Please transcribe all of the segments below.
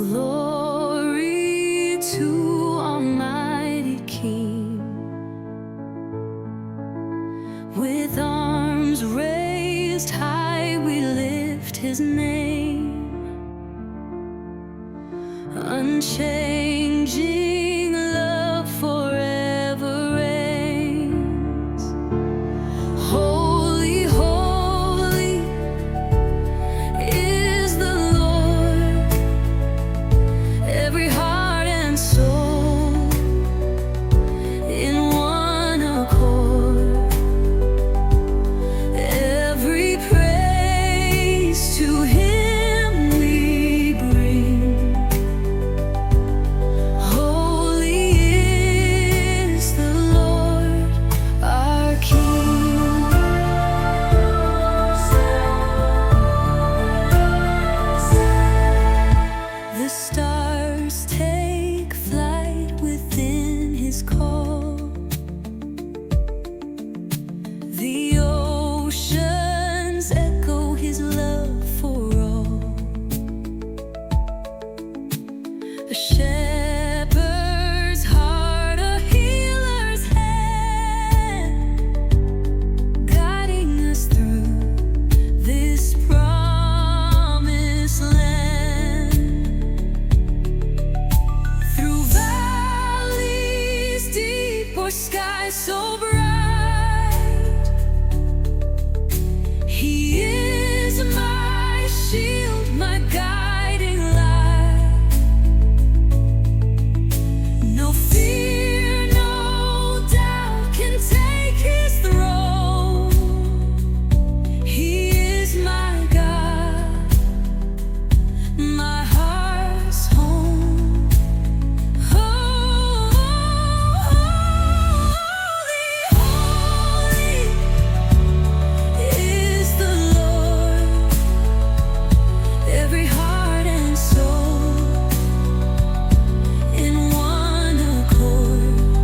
Glory to Almighty King. With arms raised high, we lift His name. Unchanging love forever reigns. Holy, holy is the Lord. Every heart and soul in one accord. Every praise to Him we bring. Holy is the Lord our King. The stars take flight within His call. The oceans echo His love for all. A shepherd's heart, a healer's hand, guiding us through this promised land. Through valleys deep or skies so bright, He is my shield, my guiding light. No fear, no doubt can take His throne. He is my God, my heart's home. Holy, holy is the Lord. Every heart and soul in one accord.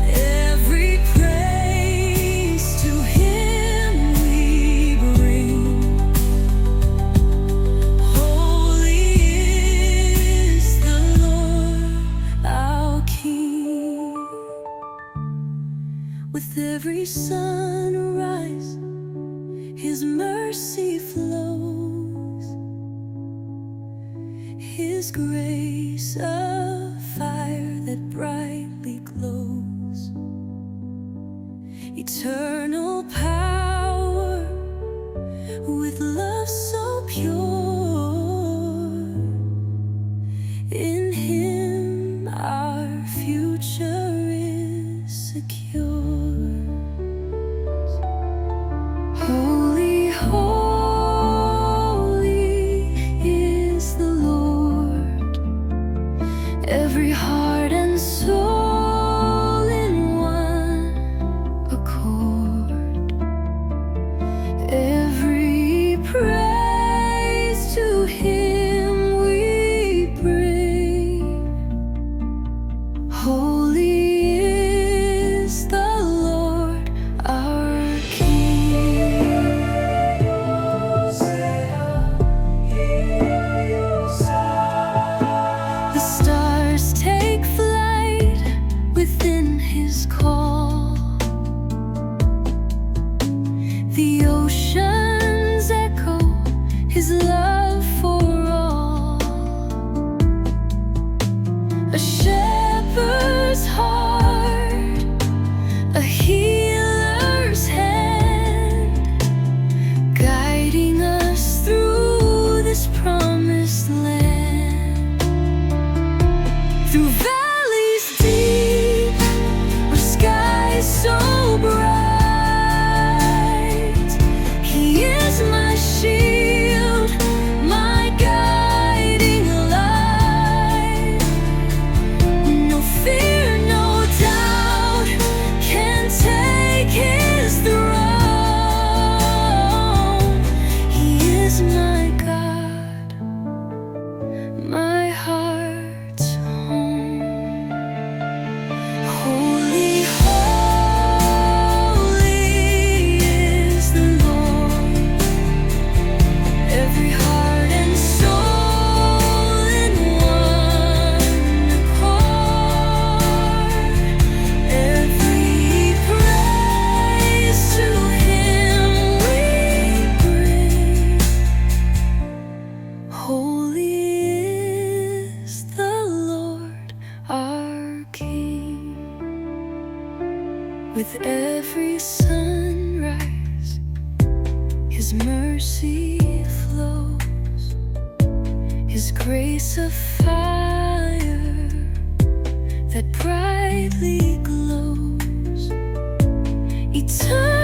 Every praise to Him we bring. Holy is the Lord our King. With every sunrise, His mercy flows. His grace a fire that brightly glows. Eternal power with love so pure. In Him our future is secure. Holy, holy is the Lord. Every heart and soul in one accord. Every praise to Him we bring. Holy is the Lord our King. The stars take flight within His call. The oceans echo His love for all. A shepherd's heart, a healer's hand, guiding us through this promised land. Through valleys deep or skies so bright, He is my shield, With every sunrise, His mercy flows, His grace a fire that brightly glows. Eternal